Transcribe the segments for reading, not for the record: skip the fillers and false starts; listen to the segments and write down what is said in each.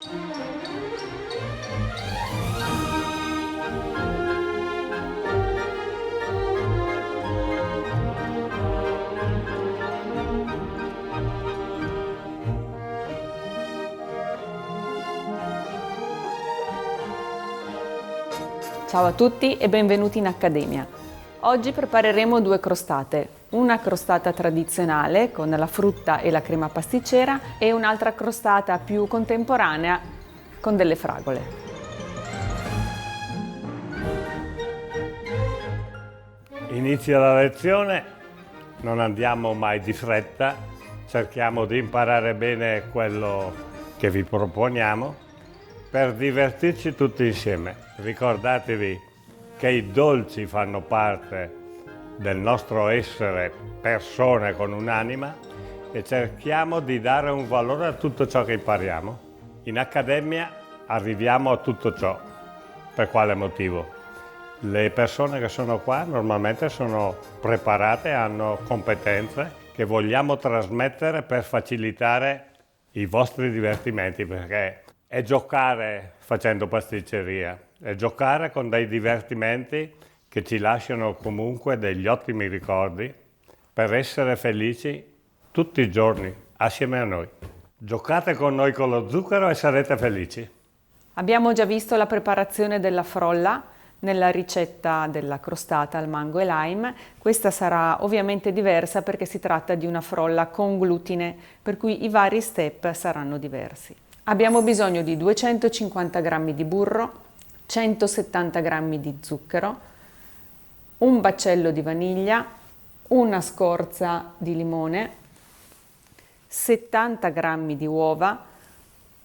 Ciao a tutti e benvenuti in Accademia. Oggi prepareremo due crostate, una crostata tradizionale con la frutta e la crema pasticcera e un'altra crostata più contemporanea con delle fragole. Inizia la lezione, non andiamo mai di fretta, cerchiamo di imparare bene quello che vi proponiamo per divertirci tutti insieme. Ricordatevi che i dolci fanno parte del nostro essere persone con un'anima e cerchiamo di dare un valore a tutto ciò che impariamo. In Accademia arriviamo a tutto ciò. Per quale motivo? Le persone che sono qua normalmente sono preparate, hanno competenze che vogliamo trasmettere per facilitare i vostri divertimenti, perché è giocare facendo pasticceria, è giocare con dei divertimenti che ci lasciano comunque degli ottimi ricordi per essere felici tutti i giorni assieme a noi. Giocate con noi con lo zucchero e sarete felici. Abbiamo già visto la preparazione della frolla nella ricetta della crostata al mango e lime. Questa sarà ovviamente diversa perché si tratta di una frolla con glutine, per cui i vari step saranno diversi. Abbiamo bisogno di 250 g di burro, 170 g di zucchero, un baccello di vaniglia, una scorza di limone, 70 g di uova,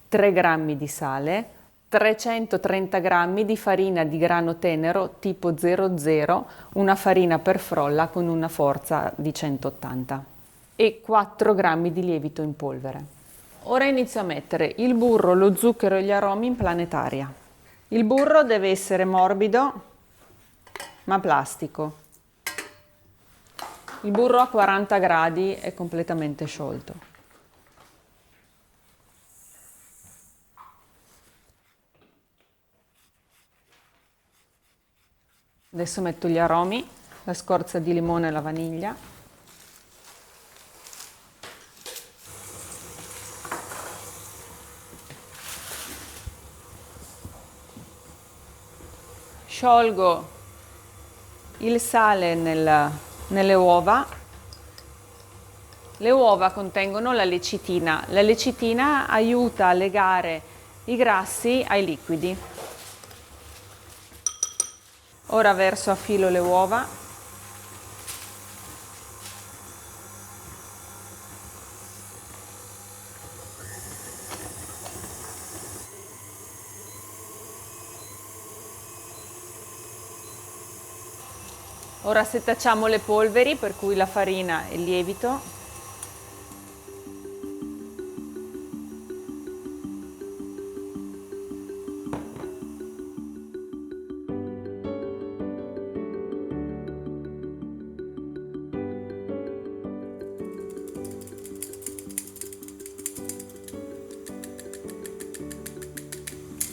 3 g di sale, 330 g di farina di grano tenero tipo 00, una farina per frolla con una forza di 180 e 4 g di lievito in polvere. Ora inizio a mettere il burro, lo zucchero e gli aromi in planetaria. Il burro deve essere morbido ma plastico. Il burro a 40 gradi è completamente sciolto. Adesso metto gli aromi, la scorza di limone e la vaniglia. Sciolgo il sale nelle uova. Le uova contengono la lecitina. La lecitina aiuta a legare i grassi ai liquidi. Ora verso a filo le uova. Ora setacciamo le polveri, per cui la farina e il lievito.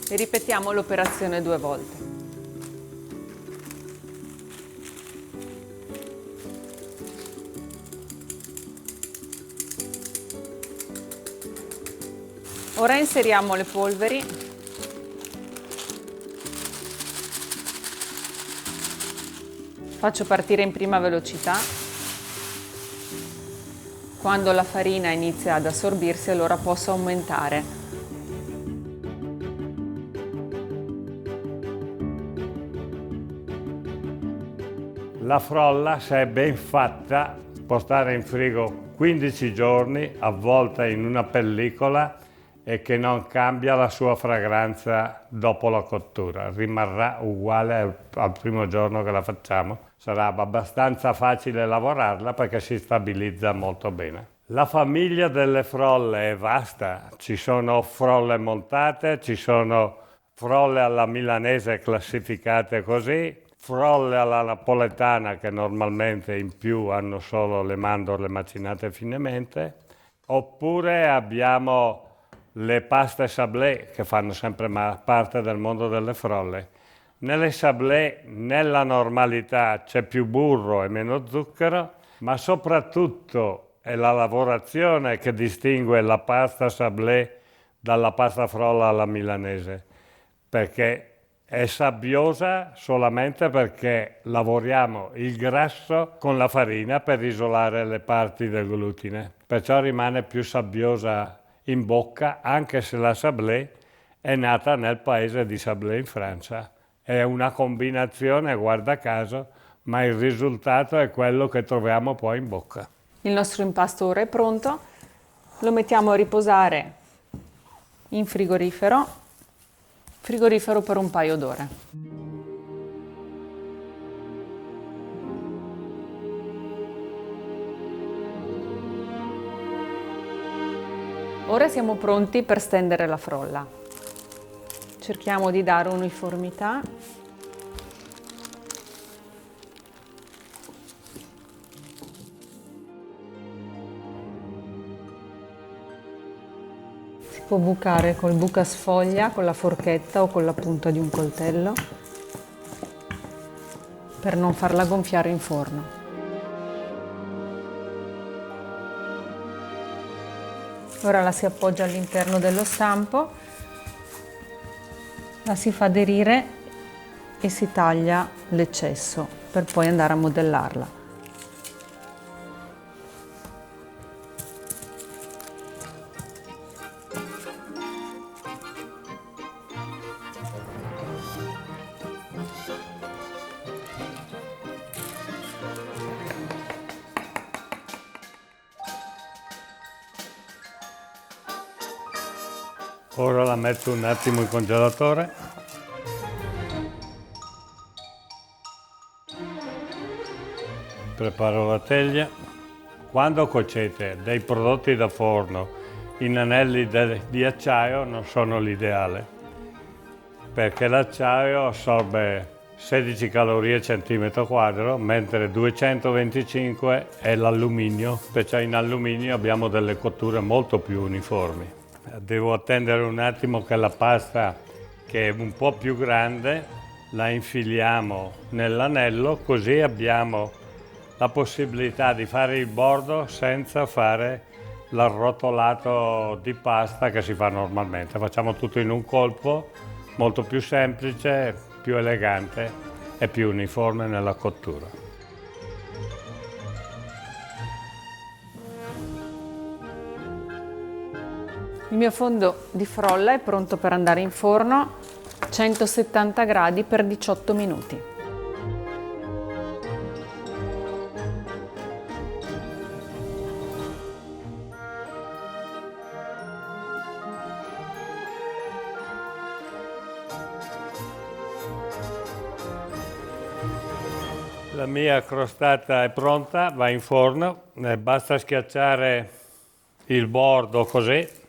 E ripetiamo l'operazione 2 volte. Ora inseriamo le polveri. Faccio partire in prima velocità. Quando la farina inizia ad assorbirsi, allora posso aumentare. La frolla, se è ben fatta, può stare in frigo 15 giorni, avvolta in una pellicola e che non cambia la sua fragranza dopo la cottura. Rimarrà uguale al primo giorno che la facciamo. Sarà abbastanza facile lavorarla perché si stabilizza molto bene. La famiglia delle frolle è vasta. Ci sono frolle montate, ci sono frolle alla milanese classificate così, frolle alla napoletana che normalmente in più hanno solo le mandorle macinate finemente, oppure abbiamo le paste sablé, che fanno sempre parte del mondo delle frolle. Nelle sablé, nella normalità, c'è più burro e meno zucchero, ma soprattutto è la lavorazione che distingue la pasta sablé dalla pasta frolla alla milanese, perché è sabbiosa solamente perché lavoriamo il grasso con la farina per isolare le parti del glutine. Perciò rimane più sabbiosa in bocca, anche se la sablé è nata nel paese di Sablé in Francia. È una combinazione, guarda caso, ma il risultato è quello che troviamo poi in bocca. Il nostro impasto ora è pronto, lo mettiamo a riposare in frigorifero per un paio d'ore. Ora siamo pronti per stendere la frolla. Cerchiamo di dare uniformità. Si può bucare col bucasfoglia, con la forchetta o con la punta di un coltello per non farla gonfiare in forno. Ora la si appoggia all'interno dello stampo, la si fa aderire e si taglia l'eccesso per poi andare a modellarla. Ora la metto un attimo in congelatore. Preparo la teglia. Quando cuocete dei prodotti da forno in anelli di acciaio non sono l'ideale, perché l'acciaio assorbe 16 calorie centimetro quadro, mentre 225 è l'alluminio, perciò in alluminio abbiamo delle cotture molto più uniformi. Devo attendere un attimo che la pasta, che è un po' più grande, la infiliamo nell'anello, così abbiamo la possibilità di fare il bordo senza fare l'arrotolato di pasta che si fa normalmente. Facciamo tutto in un colpo, molto più semplice, più elegante e più uniforme nella cottura. Il mio fondo di frolla è pronto per andare in forno 170 gradi per 18 minuti. La mia crostata è pronta, va in forno, basta schiacciare il bordo così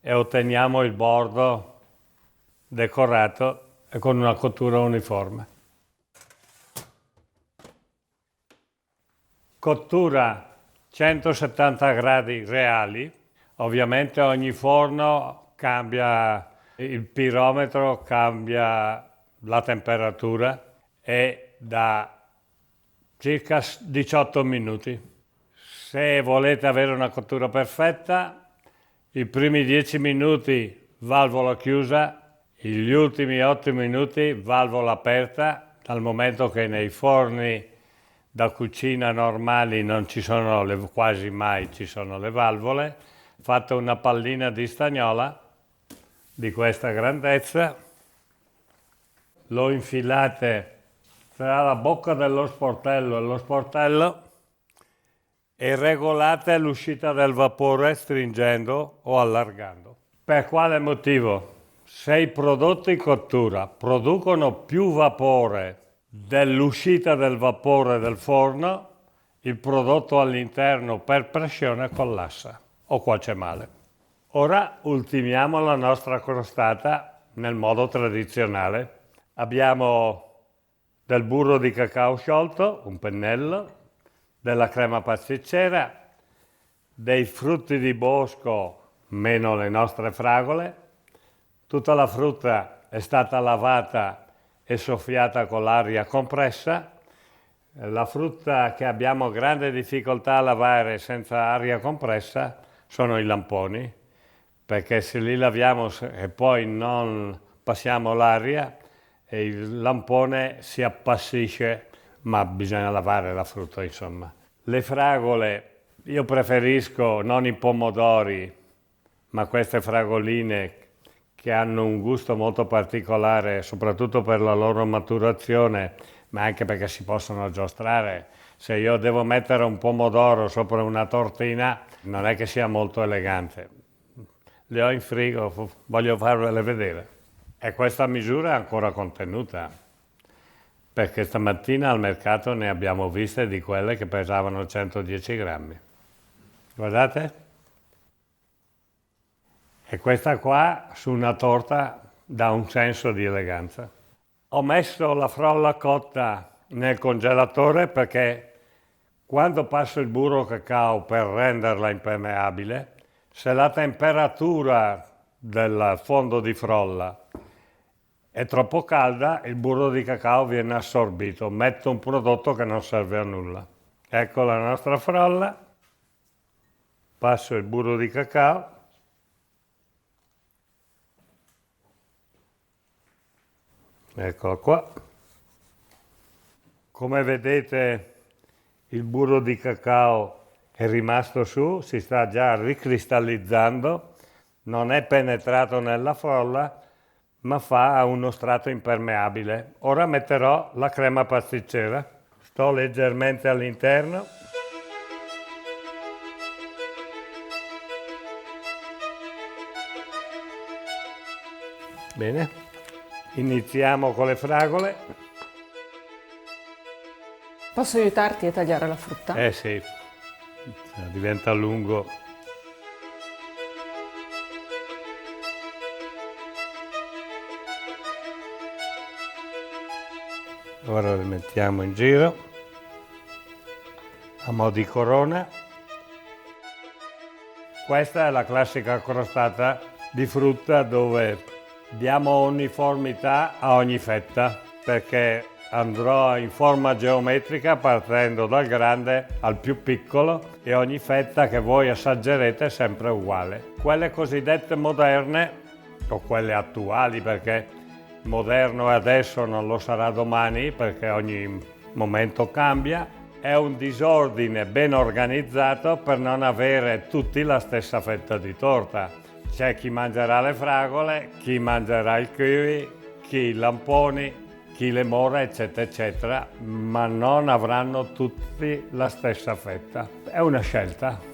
e otteniamo il bordo decorato e con una cottura uniforme. Cottura 170 gradi reali, ovviamente ogni forno cambia il pirometro, cambia la temperatura e da circa 18 minuti. Se volete avere una cottura perfetta, i primi 10 minuti valvola chiusa, gli ultimi 8 minuti valvola aperta, dal momento che nei forni da cucina normali non ci sono quasi mai ci sono le valvole. Fate una pallina di stagnola di questa grandezza, lo infilate tra la bocca dello sportello e lo sportello e regolate l'uscita del vapore stringendo o allargando. Per quale motivo? Se i prodotti in cottura producono più vapore dell'uscita del vapore del forno, il prodotto all'interno per pressione collassa o cuoce male. Ora ultimiamo la nostra crostata nel modo tradizionale. Abbiamo del burro di cacao sciolto, un pennello, della crema pasticcera, dei frutti di bosco meno le nostre fragole. Tutta la frutta è stata lavata e soffiata con l'aria compressa. La frutta che abbiamo grande difficoltà a lavare senza aria compressa sono i lamponi, perché se li laviamo e poi non passiamo l'aria, il lampone si appassisce, ma bisogna lavare la frutta, insomma. Le fragole, io preferisco non i pomodori, ma queste fragoline che hanno un gusto molto particolare, soprattutto per la loro maturazione, ma anche perché si possono giostrare. Se io devo mettere un pomodoro sopra una tortina, non è che sia molto elegante. Le ho in frigo, voglio farvele vedere. E questa misura è ancora contenuta, perché stamattina al mercato ne abbiamo viste di quelle che pesavano 110 grammi. Guardate? E questa qua su una torta dà un senso di eleganza. Ho messo la frolla cotta nel congelatore perché quando passo il burro cacao per renderla impermeabile, se la temperatura del fondo di frolla è troppo calda, il burro di cacao viene assorbito, metto un prodotto che non serve a nulla. Ecco la nostra frolla, passo il burro di cacao, eccolo qua. Come vedete il burro di cacao è rimasto su, si sta già ricristallizzando, non è penetrato nella frolla, ma fa uno strato impermeabile. Ora metterò la crema pasticcera, sto leggermente all'interno. Bene, iniziamo con le fragole. Posso aiutarti a tagliare la frutta? Eh sì, diventa lungo. Ora le mettiamo in giro a mo' di corona. Questa è la classica crostata di frutta dove diamo uniformità a ogni fetta, perché andrò in forma geometrica partendo dal grande al più piccolo e ogni fetta che voi assaggerete è sempre uguale. Quelle cosiddette moderne, o quelle attuali, perché moderno adesso non lo sarà domani perché ogni momento cambia, è un disordine ben organizzato per non avere tutti la stessa fetta di torta. C'è chi mangerà le fragole, chi mangerà il kiwi, chi i lamponi, chi le more, eccetera, eccetera, ma non avranno tutti la stessa fetta. È una scelta.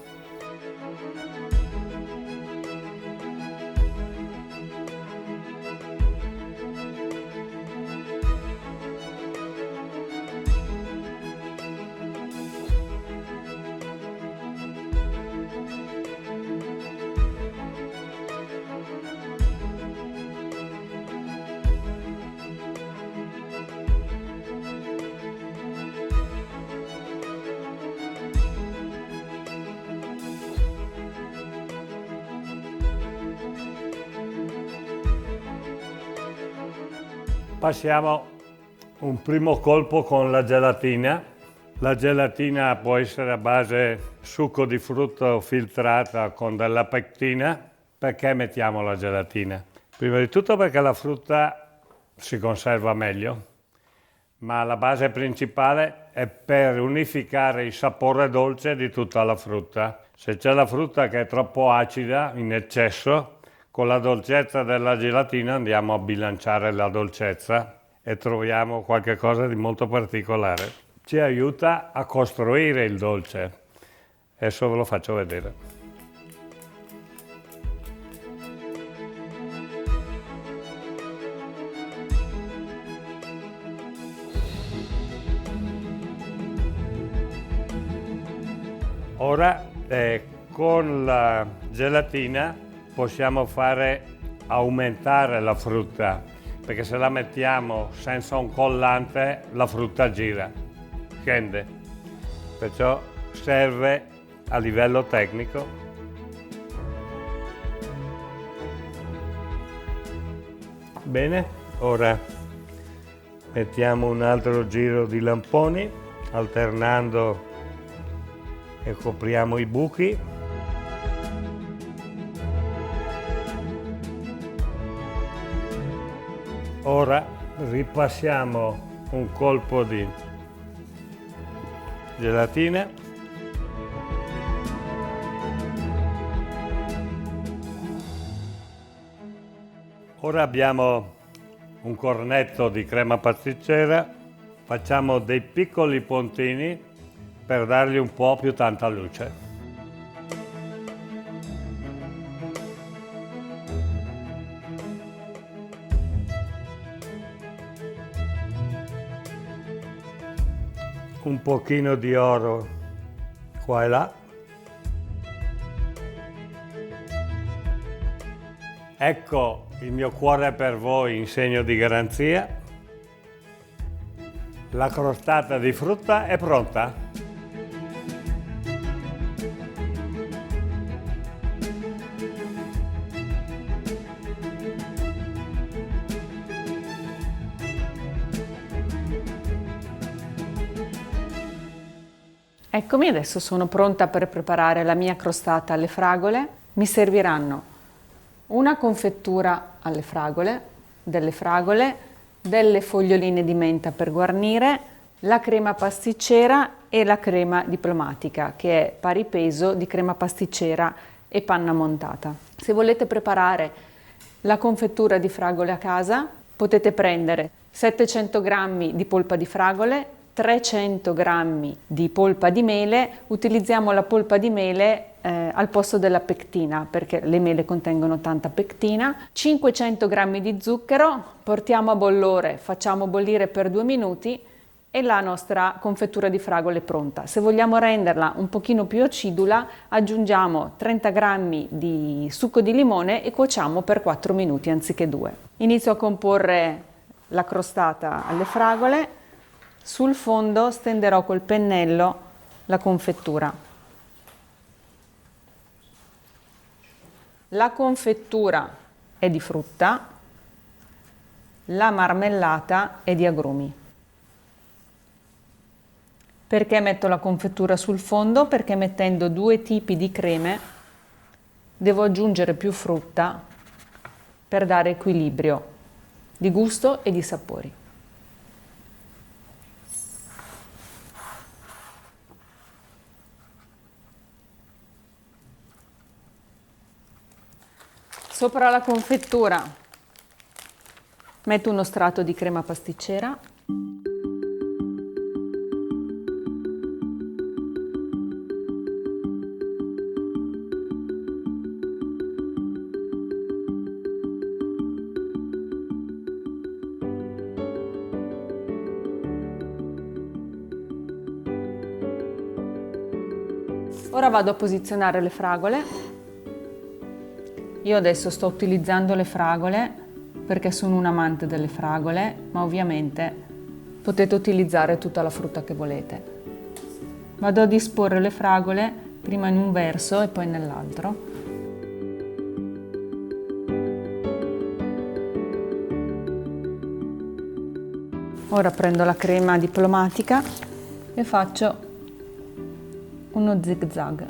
Passiamo un primo colpo con la gelatina. La gelatina può essere a base succo di frutta filtrata con della pectina. Perché mettiamo la gelatina? Prima di tutto perché la frutta si conserva meglio, ma la base principale è per unificare il sapore dolce di tutta la frutta. Se c'è la frutta che è troppo acida in eccesso, con la dolcezza della gelatina andiamo a bilanciare la dolcezza e troviamo qualcosa di molto particolare. Ci aiuta a costruire il dolce. Adesso ve lo faccio vedere. Ora con la gelatina possiamo fare aumentare la frutta, perché se la mettiamo senza un collante la frutta gira, scende. Perciò serve a livello tecnico Bene, ora mettiamo un altro giro di lamponi, alternando e copriamo i buchi. Ora ripassiamo un colpo di gelatina. Ora abbiamo un cornetto di crema pasticcera, facciamo dei piccoli puntini per dargli un po' più tanta luce. Un pochino di oro qua e là. Ecco il mio cuore per voi in segno di garanzia. La crostata di frutta è pronta. Eccomi, adesso sono pronta per preparare la mia crostata alle fragole. Mi serviranno una confettura alle fragole, delle foglioline di menta per guarnire, la crema pasticcera e la crema diplomatica, che è pari peso di crema pasticcera e panna montata. Se volete preparare la confettura di fragole a casa, potete prendere 700 g di polpa di fragole, 300 g di polpa di mele. Utilizziamo la polpa di mele al posto della pectina, perché le mele contengono tanta pectina. 500 g di zucchero, portiamo a bollore, facciamo bollire per 2 minuti e la nostra confettura di fragole è pronta. Se vogliamo renderla un pochino più acidula, aggiungiamo 30 g di succo di limone e cuociamo per 4 minuti anziché 2. Inizio a comporre la crostata alle fragole. Sul fondo stenderò col pennello la confettura. La confettura è di frutta, la marmellata è di agrumi. Perché metto la confettura sul fondo? Perché mettendo 2 tipi di creme devo aggiungere più frutta per dare equilibrio di gusto e di sapori. Sopra la confettura metto uno strato di crema pasticcera. Ora vado a posizionare le fragole. Io adesso sto utilizzando le fragole perché sono un amante delle fragole, ma ovviamente potete utilizzare tutta la frutta che volete. Vado a disporre le fragole prima in un verso e poi nell'altro. Ora prendo la crema diplomatica e faccio uno zig zag.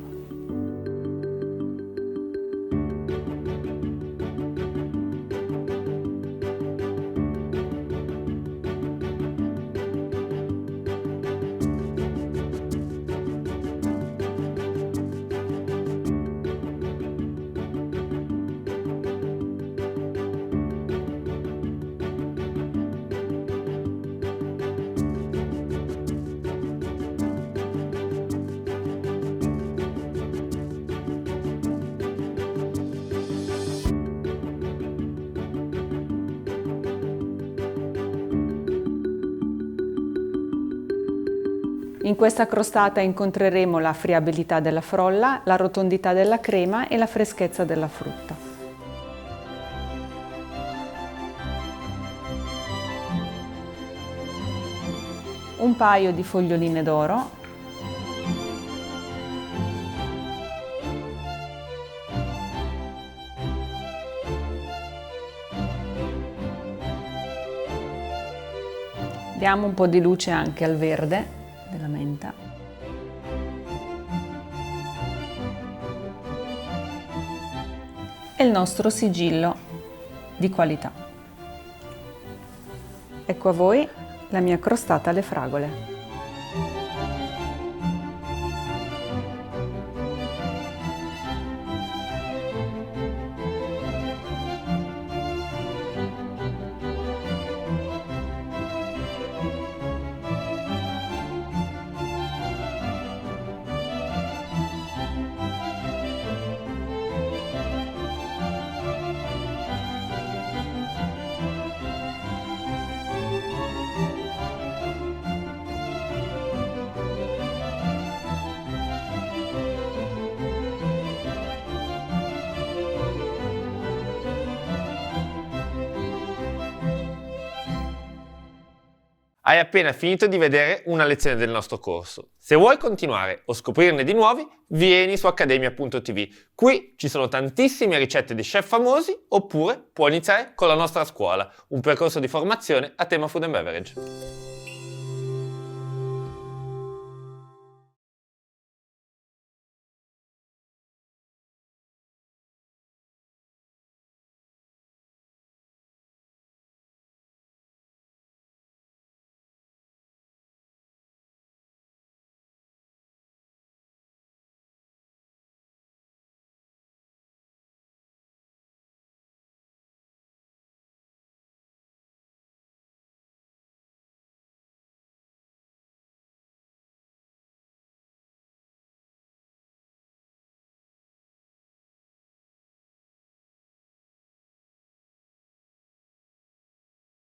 In questa crostata incontreremo la friabilità della frolla, la rotondità della crema e la freschezza della frutta. Un paio di foglioline d'oro. Diamo un po' di luce anche al verde della menta. E il nostro sigillo di qualità. Ecco a voi la mia crostata alle fragole. Hai appena finito di vedere una lezione del nostro corso. Se vuoi continuare o scoprirne di nuovi, vieni su accademia.tv. Qui ci sono tantissime ricette di chef famosi, oppure puoi iniziare con la nostra scuola, un percorso di formazione a tema food and beverage.